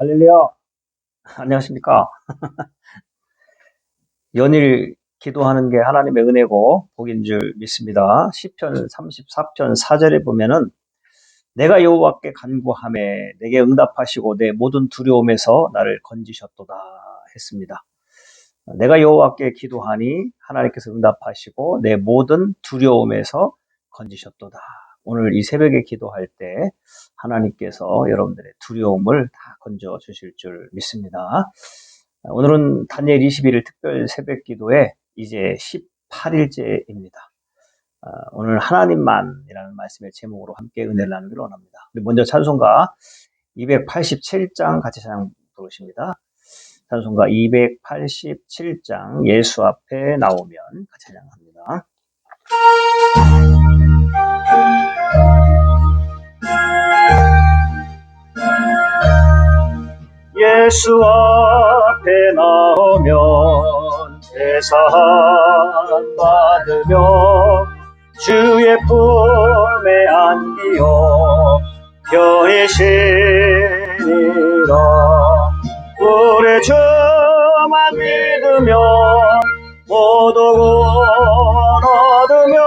할렐루야. 안녕하십니까. 연일 기도하는 게 하나님의 은혜고 복인 줄 믿습니다. 시편 34편 4절에 보면은 내가 여호와께 간구하매 내게 응답하시고 내 모든 두려움에서 나를 건지셨도다 했습니다. 내가 여호와께 기도하니 하나님께서 응답하시고 내 모든 두려움에서 건지셨도다. 오늘 이 새벽에 기도할 때 하나님께서 여러분들의 두려움을 다 건져 주실 줄 믿습니다. 오늘은 다니엘 21일 특별 새벽 기도에 이제 18일째입니다. 오늘 하나님만이라는 말씀의 제목으로 함께 은혜를 나누기를 원합니다. 먼저 찬송가 287장 같이 찬양 부르십니다. 찬송가 287장 예수 앞에 나오면 같이 찬양합니다. 예수 앞에 나오면 제사 받으며 주의 품에 안기어 편히쉬니라. 우리 주만 믿으며 모두 구원 얻으며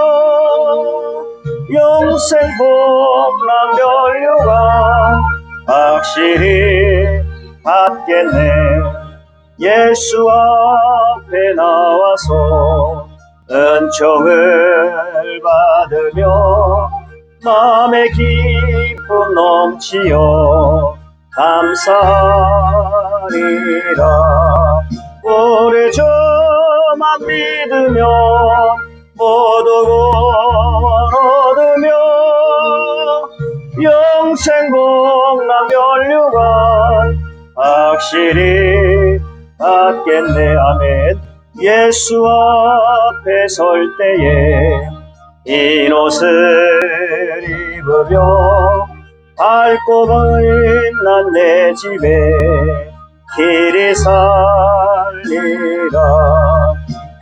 영생 복락 면류관 확실히 받겠네. 예수 앞에 나와서 은총을 받으며 마음의 기쁨 넘치어 감사하리라. 우리 주만 믿으면 모두 구원 얻으며 영생 복락 면류관 확실히 받겠네. 아멘. 예수 앞에 설 때에 흰 옷을 입으며 밝고 빛난 내 집에 길이 살리라.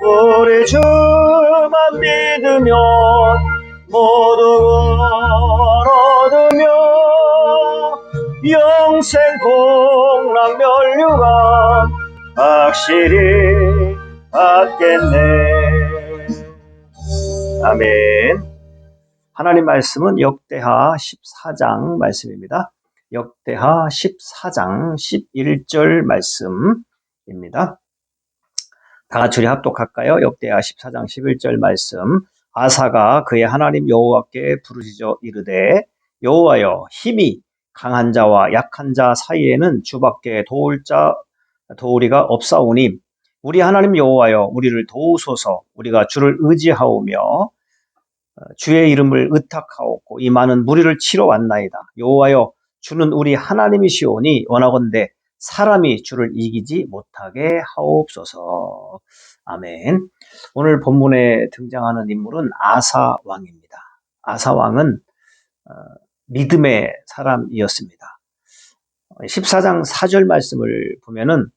우리 주만 믿으면 모두 구원 얻으며 영생 복락 면류관 확실히 받겠네. 아멘. 하나님 말씀은 역대하 14장 말씀입니다. 역대하 14장 11절 말씀입니다. 다 같이 우리 합독할까요? 역대하 14장 11절 말씀. 아사가 그의 하나님 여호와께 부르짖어 이르되 여호와여, 힘이 강한 자와 약한 자 사이에는 주밖에 도우리가 없사오니 우리 하나님 여호와여, 우리를 도우소서. 우리가 주를 의지하오며 주의 이름을 의탁하옵고 이 많은 무리를 치러 왔나이다. 여호와여, 주는 우리 하나님이시오니 원하건대 사람이 주를 이기지 못하게 하옵소서. 아멘. 오늘 본문에 등장하는 인물은 아사 왕입니다. 아사 왕은 믿음의 사람이었습니다. 14장 4절 말씀을 보면은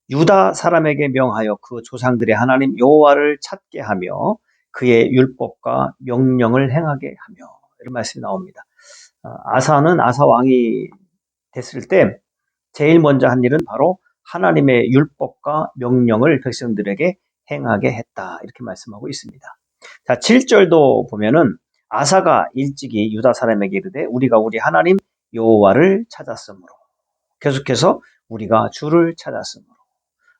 유다 사람에게 명하여 그 조상들의 하나님 여호와를 찾게 하며 그의 율법과 명령을 행하게 하며, 이런 말씀이 나옵니다. 아사는 아사 왕이 됐을 때 제일 먼저 한 일은 바로 하나님의 율법과 명령을 백성들에게 행하게 했다, 이렇게 말씀하고 있습니다. 자, 7절도 보면은 아사가 일찍이 유다 사람에게 이르되 우리가 우리 하나님 여호와를 찾았으므로, 계속해서 우리가 주를 찾았으므로.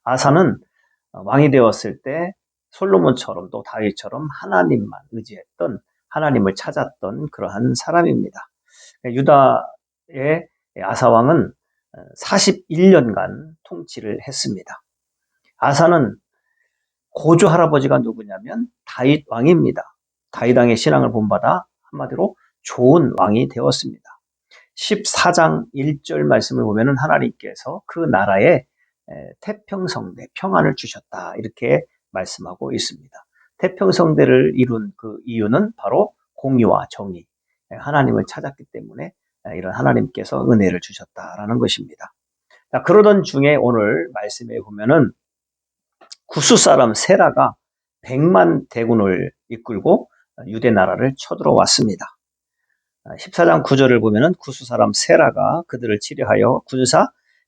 아사는 왕이 되었을 때 솔로몬처럼 또 다윗처럼 하나님만 의지했던, 하나님을 찾았던 그러한 사람입니다. 유다의 아사 왕은 41년간 통치를 했습니다. 아사는 고조 할아버지가 누구냐면 다윗 왕입니다. 다윗 왕의 신앙을 본받아 한마디로 좋은 왕이 되었습니다. 14장 1절 말씀을 보면은 하나님께서 그 나라에 태평성대, 평안을 주셨다, 이렇게 말씀하고 있습니다. 태평성대를 이룬 그 이유는 바로 공의와 정의, 하나님을 찾았기 때문에 이런 하나님께서 은혜를 주셨다라는 것입니다. 자, 그러던 중에 오늘 말씀에 보면은 구스 사람 세라가 100만 대군을 이끌고 유대 나라를 쳐들어왔습니다. 14장 9절을 보면은 구스 사람 세라가 그들을 치려하여 군사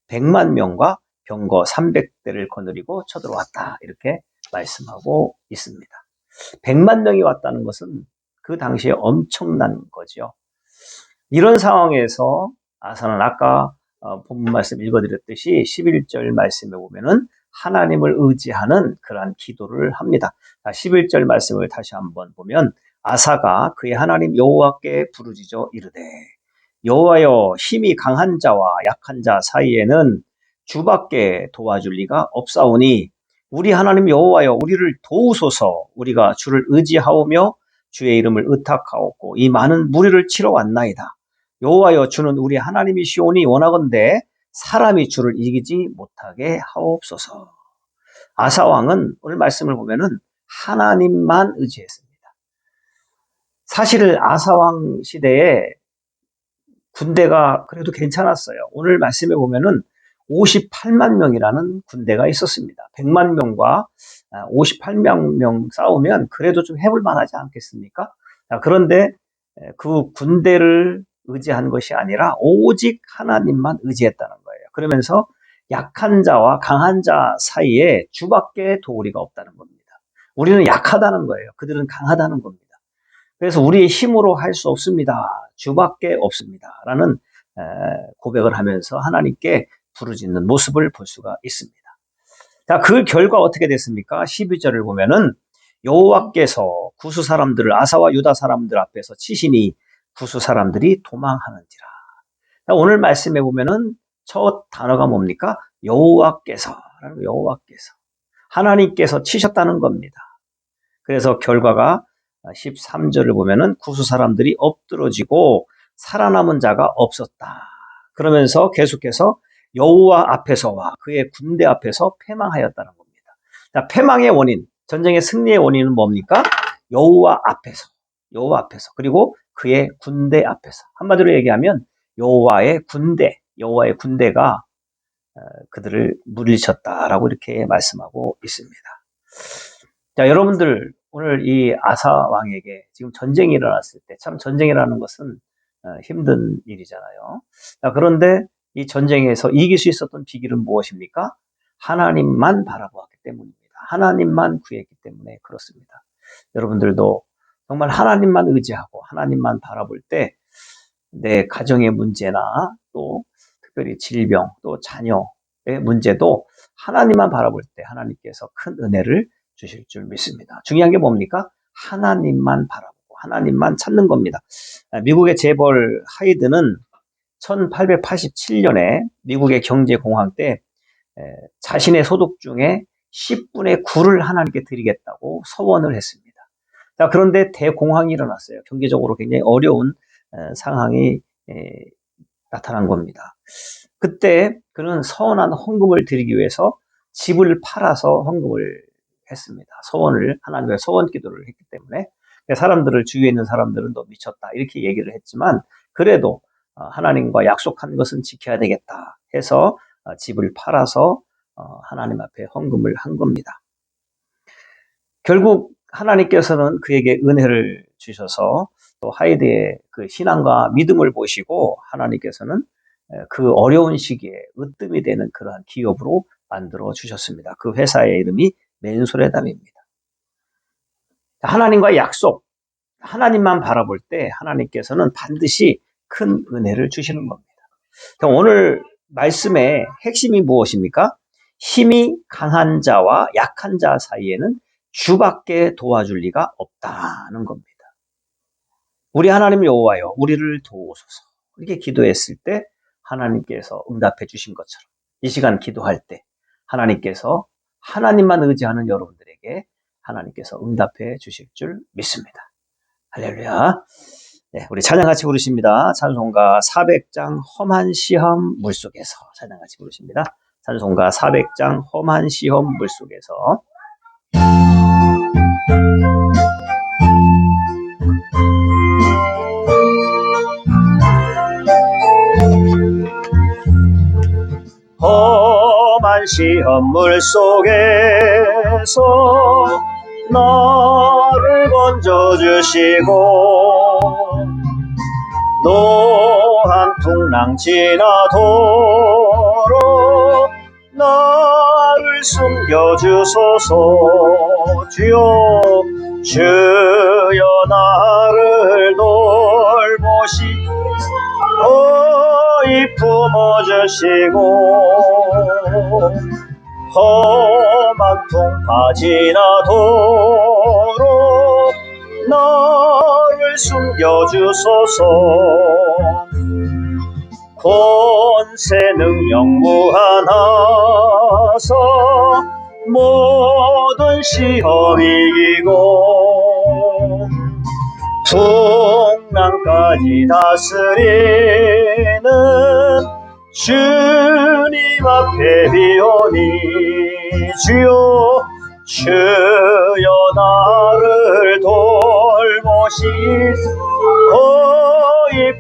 100만 명과 병거 300대를 거느리고 쳐들어왔다. 이렇게 말씀하고 있습니다. 100만 명이 왔다는 것은 그 당시에 엄청난 거죠. 이런 상황에서 아사는 아까 본문 말씀 읽어드렸듯이 11절 말씀에 보면은 하나님을 의지하는 그러한 기도를 합니다. 11절 말씀을 다시 한번 보면 아사가 그의 하나님 여호와께 부르짖어 이르되 여호와여 힘이 강한 자와 약한 자 사이에는 주밖에 도와줄 리가 없사오니 우리 하나님 여호와여 우리를 도우소서. 우리가 주를 의지하오며 주의 이름을 의탁하옵고 이 많은 무리를 치러 왔나이다. 여호와여 주는 우리 하나님이시오니 원하건대 사람이 주를 이기지 못하게 하옵소서. 아사 왕은 오늘 말씀을 보면은 하나님만 의지했습니다. 사실 아사 왕 시대에 군대가 그래도 괜찮았어요. 오늘 말씀에 보면은 58만 명이라는 군대가 있었습니다. 100만 명과 58만 명 싸우면 그래도 좀 해볼 만하지 않겠습니까? 그런데 그 군대를 의지한 것이 아니라 오직 하나님만 의지했다는 거예요. 그러면서 약한 자와 강한 자 사이에 주밖에 도우리가 없다는 겁니다. 우리는 약하다는 거예요. 그들은 강하다는 겁니다. 그래서 우리의 힘으로 할 수 없습니다. 주밖에 없습니다. 라는 고백을 하면서 하나님께 부르짖는 모습을 볼 수가 있습니다. 자, 그 결과 어떻게 됐습니까? 12절을 보면은 여호와께서 구스 사람들을 아사와 유다 사람들 앞에서 치시니 구스 사람들이 도망하는지라. 오늘 말씀에 보면은 첫 단어가 뭡니까? 여호와께서라는 여호와께서. 하나님께서 치셨다는 겁니다. 그래서 결과가 13절을 보면은 구스 사람들이 엎드러지고 살아남은 자가 없었다. 그러면서 계속해서 여호와 앞에서와 그의 군대 앞에서 패망하였다는 겁니다. 자, 패망의 원인, 전쟁의 승리의 원인은 뭡니까? 여호와 앞에서 그리고 그의 군대 앞에서. 한마디로 얘기하면 여호와의 군대가 그들을 물리쳤다라고 이렇게 말씀하고 있습니다. 자, 여러분들 오늘 이 아사 왕에게 지금 전쟁이 일어났을 때 참 전쟁이라는 것은 힘든 일이잖아요. 자, 그런데 이 전쟁에서 이길 수 있었던 비결은 무엇입니까? 하나님만 바라보았기 때문입니다. 하나님만 구했기 때문에 그렇습니다. 여러분들도 정말 하나님만 의지하고 하나님만 바라볼 때 내 가정의 문제나 또 특별히 질병 또 자녀의 문제도 하나님만 바라볼 때 하나님께서 큰 은혜를 주실 줄 믿습니다. 중요한 게 뭡니까? 하나님만 바라보고 하나님만 찾는 겁니다. 미국의 재벌 하이드는 1887년에 미국의 경제공황 때 자신의 소득 중에 10분의 9를 하나님께 드리겠다고 서원을 했습니다. 자, 그런데 대공황이 일어났어요. 경제적으로 굉장히 어려운 상황이 나타난 겁니다. 그때 그는 서원한 헌금을 드리기 위해서 집을 팔아서 헌금을 했습니다. 하나님의 서원 기도를 했기 때문에 사람들을 주위에 있는 사람들은 너 미쳤다 이렇게 얘기를 했지만 그래도 하나님과 약속한 것은 지켜야 되겠다 해서 집을 팔아서 하나님 앞에 헌금을 한 겁니다. 결국 하나님께서는 그에게 은혜를 주셔서 또 하이드의 그 신앙과 믿음을 보시고 하나님께서는 그 어려운 시기에 으뜸이 되는 그러한 기업으로 만들어 주셨습니다. 그 회사의 이름이 맨소레담입니다. 하나님과의 약속, 하나님만 바라볼 때 하나님께서는 반드시 큰 은혜를 주시는 겁니다. 오늘 말씀의 핵심이 무엇입니까? 힘이 강한 자와 약한 자 사이에는 주밖에 도와줄 리가 없다는 겁니다. 우리 하나님 여호와여 우리를 도우소서. 이렇게 기도했을 때 하나님께서 응답해 주신 것처럼 이 시간 기도할 때 하나님께서 하나님만 의지하는 여러분들에게 하나님께서 응답해 주실 줄 믿습니다. 할렐루야. 네, 우리 찬양 같이 부르십니다. 찬송가 400장 험한 시험 물속에서 찬양 같이 부르십니다. 찬송가 400장 험한 시험 물속에서 험한 시험 물속에서 나를 건져주시고 노한 풍랑 지나도록 숨겨주소서. 주여 주여 나를 돌보시고 품어주시고 험한 풍파 지나도록 나를 숨겨주소서. 권세 능력 무한하사 모든 시험 이기고 풍랑까지 다스리는 주님 앞에 비오니 주여 주여 나를 돌보시고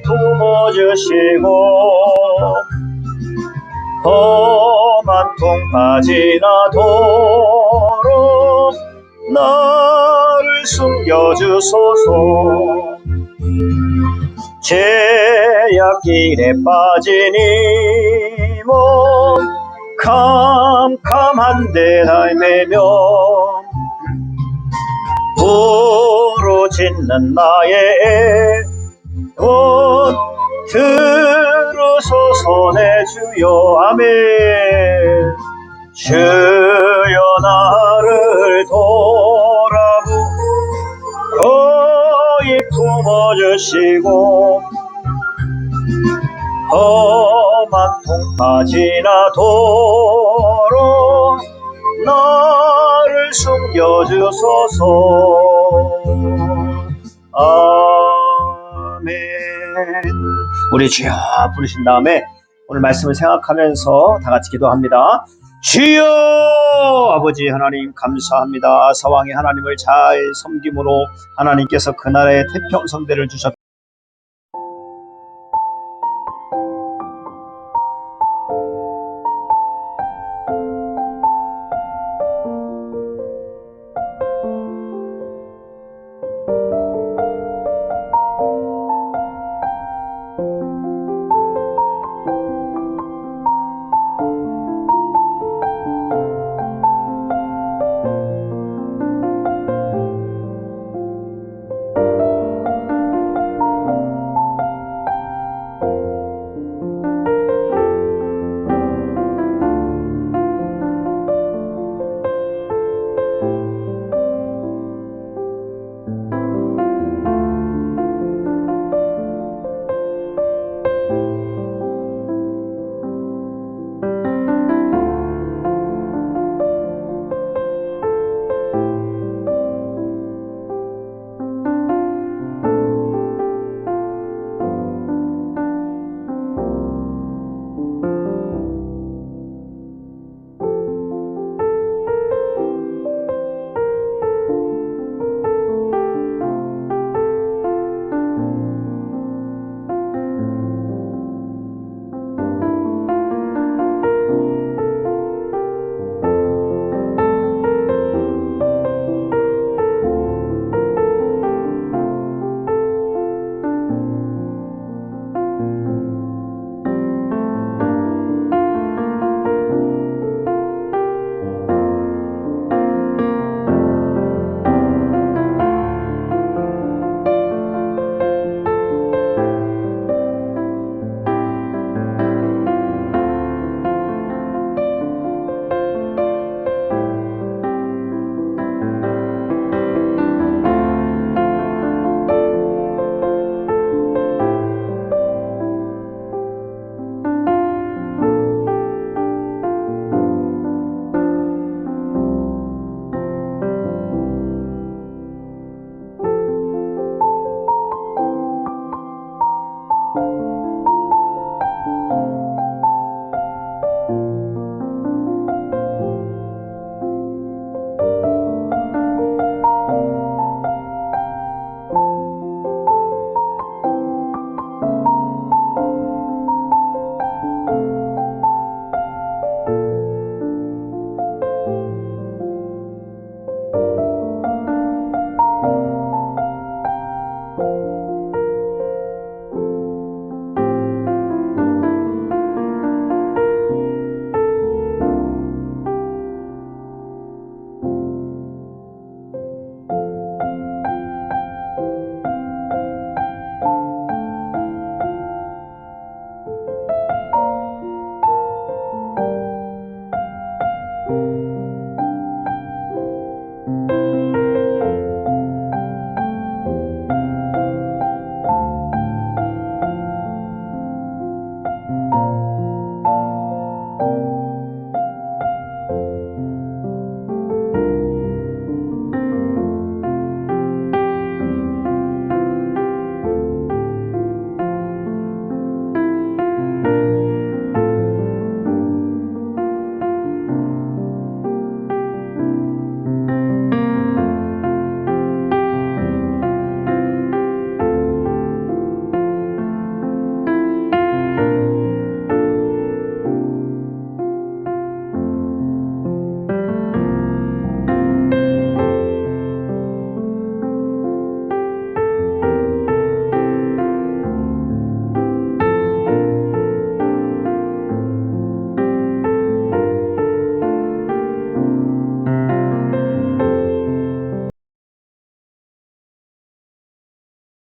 품어주시고 험한 풍파 지나도록 나를 숨겨주소서. 죄악길에 빠진 이 몸 캄캄한데 헤매며 부르짖는 나의 온 들으소서 내 주여. 아멘. 주여 나를 품어주시고 험한 풍파 지나도록 나를 숨겨주소서. 아멘. 우리 주여 부르신 다음에 오늘 말씀을 생각하면서 다 같이 기도합니다. 주여 아버지 하나님 감사합니다. 사왕의 하나님을 잘 섬김으로 하나님께서 그날의 태평성대를 주셨습니다.